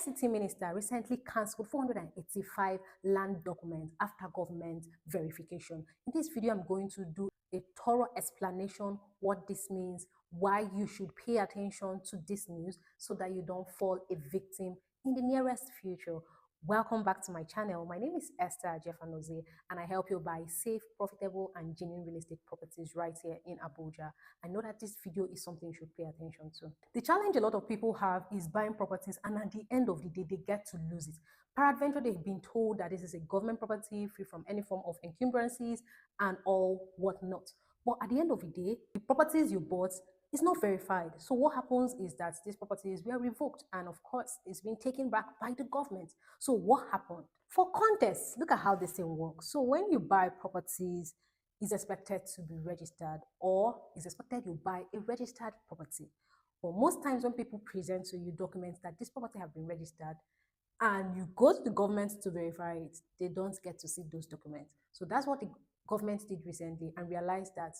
FCT Minister recently cancelled 485 land documents after government verification. In this video, I'm going to do a thorough explanation what this means, why you should pay attention to this news so that you don't fall a victim in the nearest future. Welcome back to my channel. My name is Esther Jeffanoze and I help you buy safe, profitable and genuine real estate properties right here in Abuja. I know that this video is something you should pay attention to. The challenge a lot of people have is buying properties and at the end of the day, they get to lose it. Peradventure, they've been told that this is a government property free from any form of encumbrances and all whatnot. But at the end of the day, the properties you bought is not verified. So what happens is that these properties were revoked and of course it's been taken back by the government. So what happened? For context, look at how this thing works. So when you buy properties, it's expected to be registered or it's expected you buy a registered property. But most times when people present to you documents that this property have been registered and you go to the government to verify it, they don't get to see those documents. So that's what the government did recently and realized that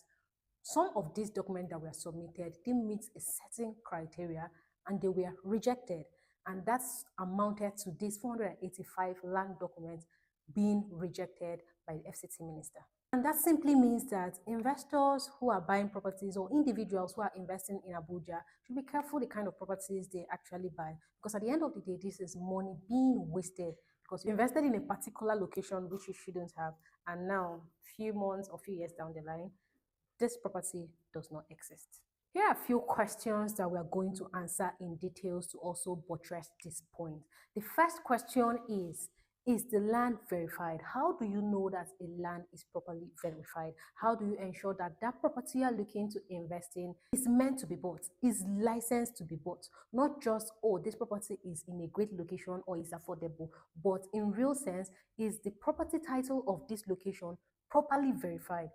some of these documents that were submitted didn't meet a certain criteria and they were rejected. And that's amounted to these 485 land documents being rejected by the FCT Minister. And that simply means that investors who are buying properties or individuals who are investing in Abuja should be careful the kind of properties they actually buy. Because at the end of the day, this is money being wasted because you invested in a particular location which you shouldn't have. And now, few months or few years down the line, this property does not exist. Here are a few questions that we are going to answer in details to also buttress this point. The first question is the land verified? How do you know that a land is properly verified? How do you ensure that that property you are looking to invest in is meant to be bought, is licensed to be bought? Not just, oh, this property is in a great location or is affordable, but in real sense, is the property title of this location properly verified?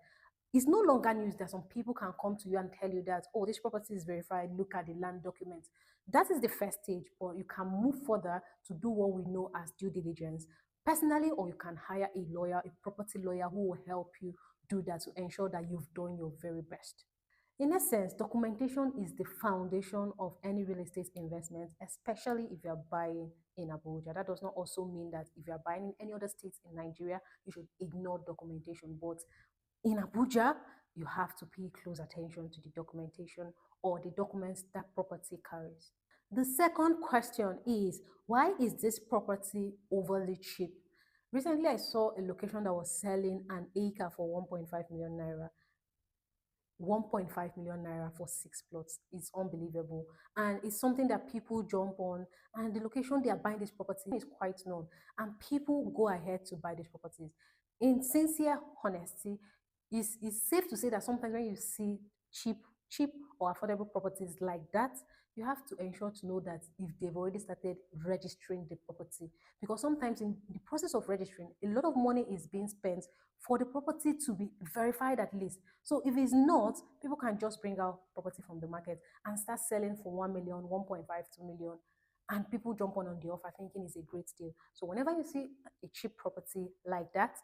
It's no longer news that some people can come to you and tell you that, oh, this property is verified, look at the land documents. That is the first stage, but you can move further to do what we know as due diligence personally, or you can hire a lawyer, a property lawyer who will help you do that to ensure that you've done your very best. In essence, documentation is the foundation of any real estate investment, especially if you're buying in Abuja. That does not also mean that if you're buying in any other states in Nigeria, you should ignore documentation. But in Abuja, you have to pay close attention to the documentation or the documents that property carries. The second question is, why is this property overly cheap? Recently, I saw a location that was selling an acre for 1.5 million naira. 1.5 million naira for 6 plots. It's unbelievable. And it's something that people jump on. And the location they are buying this property is quite known. And people go ahead to buy these properties. In sincere honesty, it's safe to say that sometimes when you see cheap or affordable properties like that, you have to ensure to know that if they've already started registering the property, because sometimes in the process of registering, a lot of money is being spent for the property to be verified at least. So if it's not, people can just bring out property from the market and start selling for 1 million, 1.5, 2 million, and people jump on the offer thinking it's a great deal. So whenever you see a cheap property like that,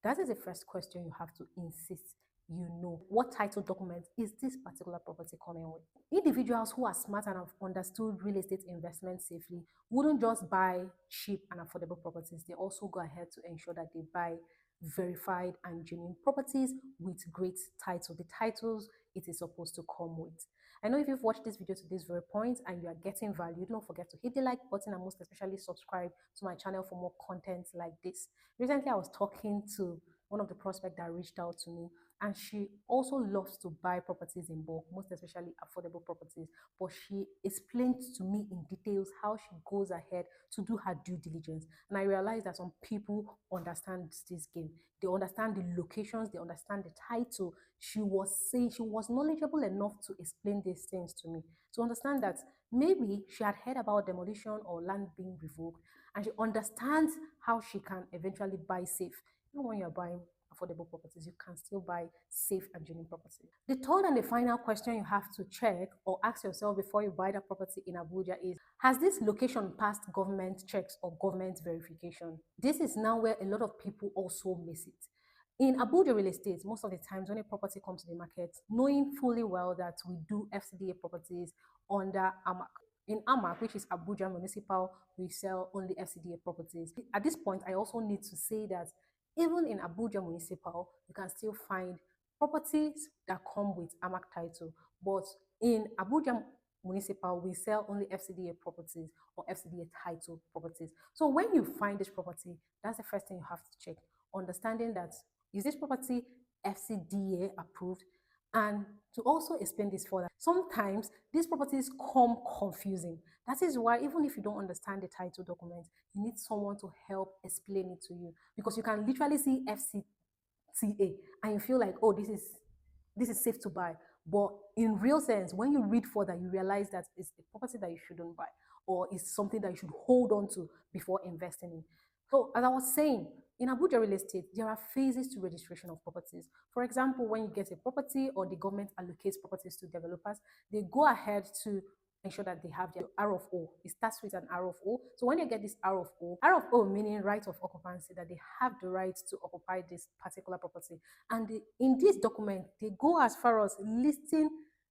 that is the first question you have to insist you know. What title document is this particular property coming with? Individuals who are smart and have understood real estate investment safely wouldn't just buy cheap and affordable properties. They also go ahead to ensure that they buy verified and genuine properties with great title, the titles it is supposed to come with. I know if you've watched this video to this very point and you are getting value, don't forget to hit the like button and most especially subscribe to my channel for more content like this. Recently, I was talking to one of the prospects that reached out to me, and she also loves to buy properties in bulk, most especially affordable properties. But she explained to me in details how she goes ahead to do her due diligence. And I realized that some people understand this game. They understand the locations, they understand the title. She was saying she was knowledgeable enough to explain these things to me, to understand that maybe she had heard about demolition or land being revoked, and she understands how she can eventually buy safe. Even when you're buying affordable properties, you can still buy safe and genuine property. The third and the final question you have to check or ask yourself before you buy that property in Abuja is, has this location passed government checks or government verification? This is now where a lot of people also miss it. In Abuja real estate, most of the times when a property comes to the market, knowing fully well that we do FCDA properties under AMAC, In AMAC, which is Abuja Municipal, we sell only FCDA properties. At this point, I also need to say that even in Abuja Municipal, you can still find properties that come with AMAC title. But in Abuja Municipal, we sell only FCDA properties or FCDA title properties. So when you find this property, that's the first thing you have to check. Understanding that, is this property FCDA approved? And to also explain this further, sometimes these properties come confusing. That is why, even if you don't understand the title document, you need someone to help explain it to you, because you can literally see FCTA and you feel like, oh, this is safe to buy. But in real sense, when you read further, you realize that it's a property that you shouldn't buy, or it's something that you should hold on to before investing in. So, as I was saying, in Abuja real estate, there are phases to registration of properties. For example, when you get a property or the government allocates properties to developers, they go ahead to ensure that they have their R of O. It starts with an R of O. So when they get this R of O meaning right of occupancy, that they have the right to occupy this particular property. And in this document, they go as far as listing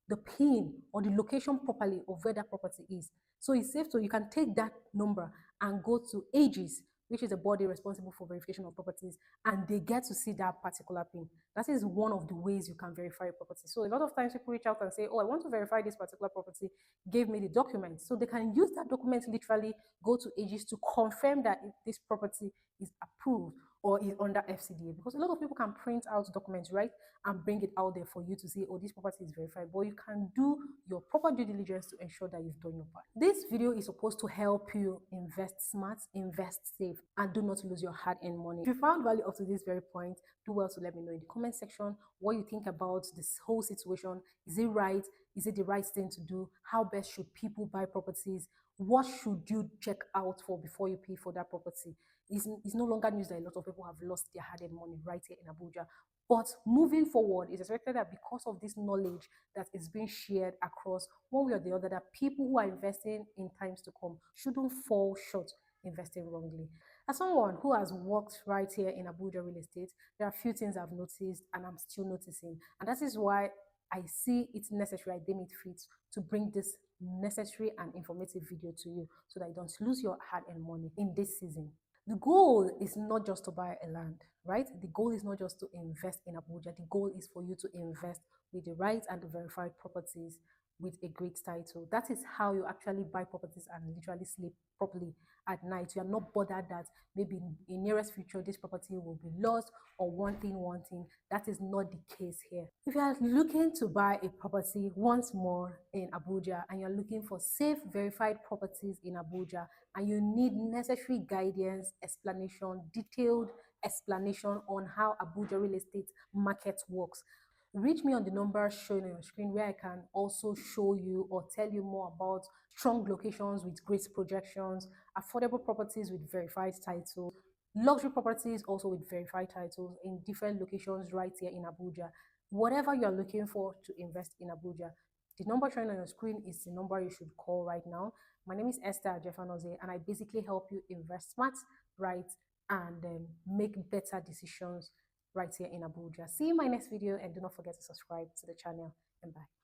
the pin or the location properly of where that property is. So it's safe, so you can take that number and go to Aegis, which is the body responsible for verification of properties, and they get to see that particular pin. That is one of the ways you can verify a property. So a lot of times people reach out and say, oh, I want to verify this particular property, give me the document. So they can use that document, literally go to Aegis to confirm that this property is approved or is under FCDA, because a lot of people can print out documents, right, and bring it out there for you to see, oh, this property is verified. But you can do your proper due diligence to ensure that you've done your part. This video is supposed to help you invest smart, invest safe, and do not lose your hard-earned money. If you found value up to this very point, do well to let me know in the comment section what you think about this whole situation. Is it right? Is it the right thing to do? How best should people buy properties? What should you check out for before you pay for that property? It's no longer news that a lot of people have lost their hard-earned money right here in Abuja. But moving forward, it's expected that because of this knowledge that is being shared across one way or the other, that people who are investing in times to come shouldn't fall short investing wrongly. As someone who has worked right here in Abuja real estate, there are a few things I've noticed and I'm still noticing. And that is why I see it's necessary, I deem it fit, to bring this necessary and informative video to you so that you don't lose your hard-earned money in this season. The goal is not just to buy a land, right? The goal is not just to invest in Abuja. The goal is for you to invest with the right and the verified properties with a great title. That is how you actually buy properties and literally sleep properly at night. You are not bothered that maybe in nearest future this property will be lost or one thing. That is not the case here. If you are looking to buy a property once more in Abuja and you're looking for safe verified properties in Abuja and you need necessary guidance, explanation, detailed explanation on how Abuja real estate market works, reach me on the number shown on your screen, where I can also show you or tell you more about strong locations with great projections, affordable properties with verified titles, luxury properties also with verified titles in different locations right here in Abuja. Whatever you're looking for to invest in Abuja, the number shown on your screen is the number you should call right now. My name is Esther Jeffanoze, and I basically help you invest smart, right, and make better decisions right here in Abuja. See you in my next video, and do not forget to subscribe to the channel, and bye.